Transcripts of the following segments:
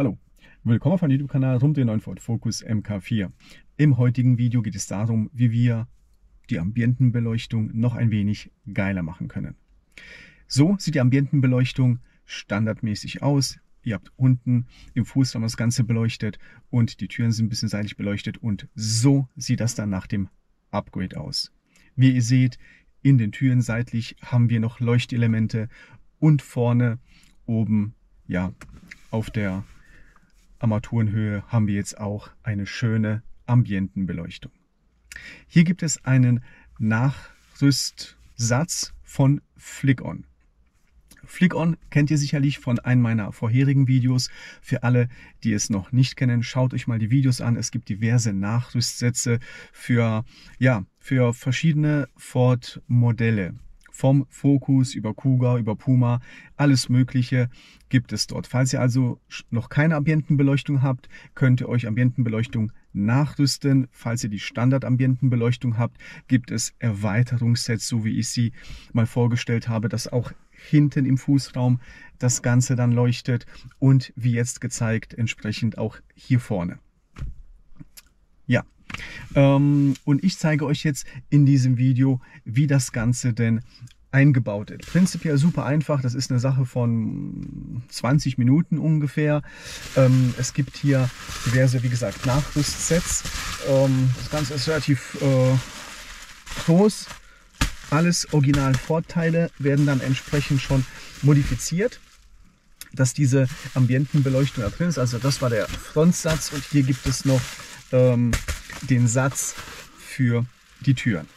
Hallo, willkommen auf meinem YouTube-Kanal rund um den neuen Ford Focus Mk4. Im heutigen Video geht es darum, wie wir die Ambientenbeleuchtung noch ein wenig geiler machen können. So sieht die Ambientenbeleuchtung standardmäßig aus. Ihr habt unten im Fußraum das Ganze beleuchtet und die Türen sind ein bisschen seitlich beleuchtet und so sieht das dann nach dem Upgrade aus. Wie ihr seht, in den Türen seitlich haben wir noch Leuchtelemente und vorne oben, ja, auf der Armaturenhöhe haben wir jetzt auch eine schöne Ambientenbeleuchtung. Hier gibt es einen Nachrüstsatz von Flick-On. Flick-On kennt ihr sicherlich von einem meiner vorherigen Videos. Für alle, die es noch nicht kennen, schaut euch mal die Videos an. Es gibt diverse Nachrüstsätze für verschiedene Ford-Modelle. Vom Focus über Kuga, über Puma, alles Mögliche gibt es dort. Falls ihr also noch keine Ambientenbeleuchtung habt, könnt ihr euch Ambientenbeleuchtung nachrüsten. Falls ihr die Standard-Ambientenbeleuchtung habt, gibt es Erweiterungssets, so wie ich sie mal vorgestellt habe, dass auch hinten im Fußraum das Ganze dann leuchtet und wie jetzt gezeigt, entsprechend auch hier vorne. Ja. Und ich zeige euch jetzt in diesem Video, wie das Ganze denn eingebaut ist. Prinzipiell super einfach, das ist eine Sache von 20 Minuten ungefähr. Es gibt hier diverse, wie gesagt, Nachrüstsets. Das Ganze ist relativ groß. Alles original Vorteile werden dann entsprechend schon modifiziert, dass diese Ambientenbeleuchtung da drin ist. Also das war der Frontsatz und hier gibt es noch den Satz für die Türen.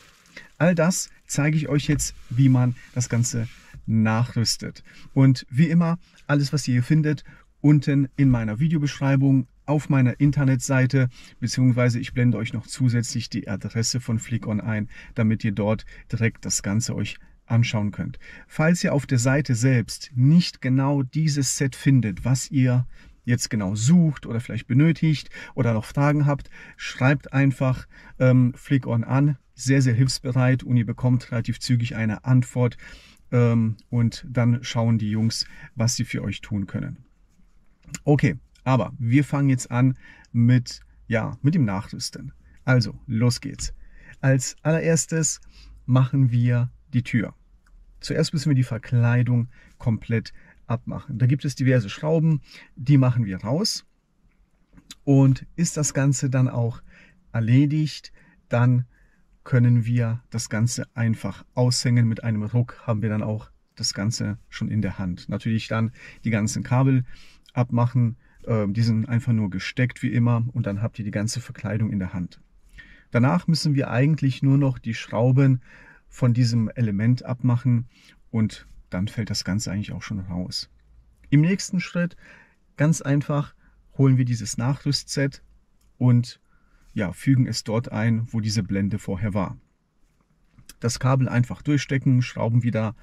All das zeige ich euch jetzt, wie man das Ganze nachrüstet. Und wie immer, alles was ihr hier findet, unten in meiner Videobeschreibung auf meiner Internetseite, beziehungsweise ich blende euch noch zusätzlich die Adresse von Flick-On ein, damit ihr dort direkt das Ganze euch anschauen könnt. Falls ihr auf der Seite selbst nicht genau dieses Set findet, was ihr jetzt genau sucht oder vielleicht benötigt oder noch Fragen habt, schreibt einfach Flick-On an. Sehr, sehr hilfsbereit und ihr bekommt relativ zügig eine Antwort und dann schauen die Jungs, was sie für euch tun können. Okay, aber wir fangen jetzt an mit dem Nachrüsten. Also, los geht's. Als allererstes machen wir die Tür. Zuerst müssen wir die Verkleidung komplett abmachen. Da gibt es diverse Schrauben, die machen wir raus. Und ist das Ganze dann auch erledigt, dann können wir das Ganze einfach aushängen. Mit einem Ruck haben wir dann auch das Ganze schon in der Hand. Natürlich dann die ganzen Kabel abmachen. Die sind einfach nur gesteckt wie immer und dann habt ihr die ganze Verkleidung in der Hand. Danach müssen wir eigentlich nur noch die Schrauben von diesem Element abmachen und dann fällt das Ganze eigentlich auch schon raus. Im nächsten Schritt, ganz einfach, holen wir dieses Nachrüstset und fügen es dort ein, wo diese Blende vorher war. Das Kabel einfach durchstecken, Schrauben wieder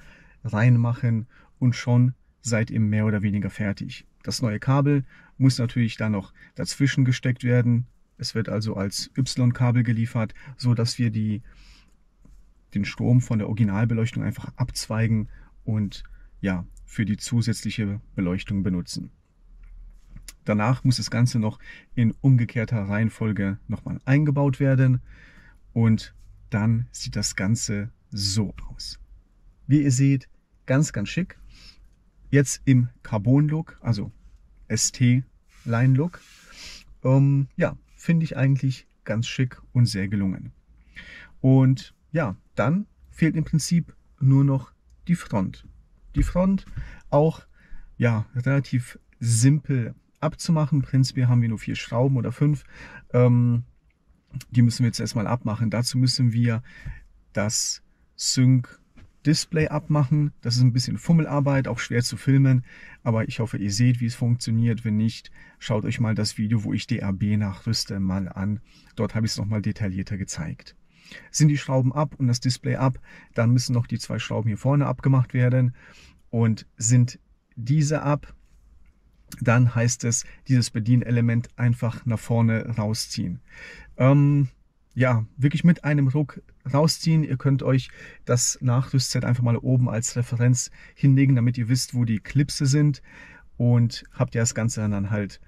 reinmachen und schon seid ihr mehr oder weniger fertig. Das neue Kabel muss natürlich dann noch dazwischen gesteckt werden. Es wird also als Y-Kabel geliefert, so dass wir den Strom von der Originalbeleuchtung einfach abzweigen und für die zusätzliche Beleuchtung benutzen. Danach muss das Ganze noch in umgekehrter Reihenfolge nochmal eingebaut werden und dann sieht das Ganze so aus. Wie ihr seht, ganz, ganz schick. Jetzt im Carbon-Look, also ST-Line-Look. Finde ich eigentlich ganz schick und sehr gelungen. Und dann fehlt im Prinzip nur noch die Front. Die Front auch relativ simpel abzumachen. Prinzipiell haben wir nur 4 Schrauben oder 5. Die müssen wir jetzt erstmal abmachen. Dazu müssen wir das Sync-Display abmachen. Das ist ein bisschen Fummelarbeit, auch schwer zu filmen. Aber ich hoffe, ihr seht, wie es funktioniert. Wenn nicht, schaut euch mal das Video, wo ich DAB nachrüste, mal an. Dort habe ich es nochmal detaillierter gezeigt. Sind die Schrauben ab und das Display ab, dann müssen noch die 2 Schrauben hier vorne abgemacht werden. Und sind diese ab, dann heißt es, dieses Bedienelement einfach nach vorne rausziehen. Wirklich mit einem Ruck rausziehen. Ihr könnt euch das Nachrüstset einfach mal oben als Referenz hinlegen, damit ihr wisst, wo die Klipse sind. und habt ihr das Ganze dann halt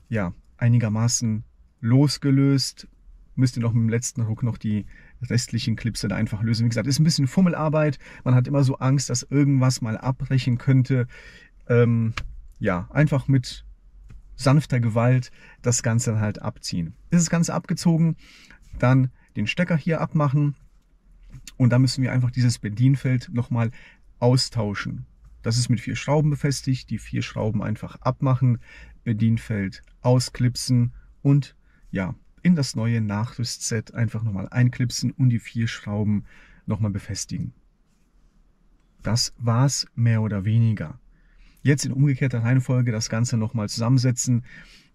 ja einigermaßen losgelöst. Müsst ihr noch mit dem letzten Ruck noch die restlichen Clips da einfach lösen. Wie gesagt, ist ein bisschen Fummelarbeit. Man hat immer so Angst, dass irgendwas mal abbrechen könnte. Ja, einfach mit sanfter Gewalt das Ganze dann halt abziehen. Ist das Ganze abgezogen, dann den Stecker hier abmachen und dann müssen wir einfach dieses Bedienfeld nochmal austauschen. Das ist mit 4 Schrauben befestigt, die 4 Schrauben einfach abmachen, Bedienfeld ausklipsen und ja, in das neue Nachrüstset einfach nochmal einklipsen und die 4 Schrauben nochmal befestigen. Das war's mehr oder weniger. Jetzt in umgekehrter Reihenfolge das Ganze nochmal zusammensetzen.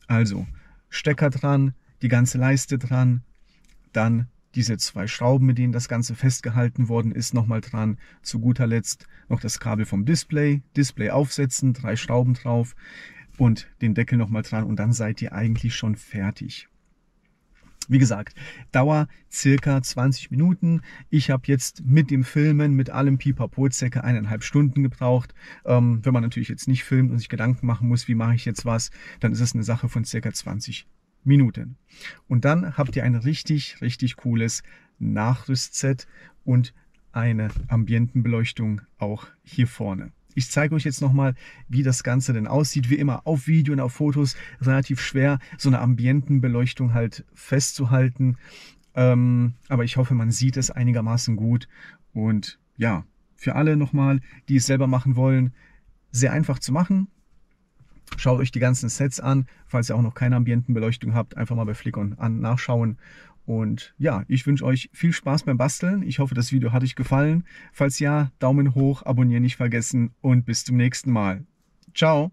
Also Stecker dran, die ganze Leiste dran, dann diese 2 Schrauben, mit denen das Ganze festgehalten worden ist, nochmal dran. Zu guter Letzt noch das Kabel vom Display, Display aufsetzen, 3 Schrauben drauf und den Deckel nochmal dran und dann seid ihr eigentlich schon fertig. Wie gesagt, Dauer circa 20 Minuten. Ich habe jetzt mit dem Filmen, mit allem Pipapo circa 1,5 Stunden gebraucht. Wenn man natürlich jetzt nicht filmt und sich Gedanken machen muss, wie mache ich jetzt was, dann ist es eine Sache von circa 20 Minuten. Und dann habt ihr ein richtig, richtig cooles Nachrüstset und eine Ambientenbeleuchtung auch hier vorne. Ich zeige euch jetzt nochmal, wie das Ganze denn aussieht. Wie immer auf Video und auf Fotos relativ schwer, so eine Ambientenbeleuchtung halt festzuhalten. Aber ich hoffe, man sieht es einigermaßen gut. Und ja, für alle nochmal, die es selber machen wollen, sehr einfach zu machen. Schaut euch die ganzen Sets an. Falls ihr auch noch keine Ambientenbeleuchtung habt, einfach mal bei Flickon nachschauen. Und ja, ich wünsche euch viel Spaß beim Basteln. Ich hoffe, das Video hat euch gefallen. Falls ja, Daumen hoch, abonnieren nicht vergessen und bis zum nächsten Mal. Ciao!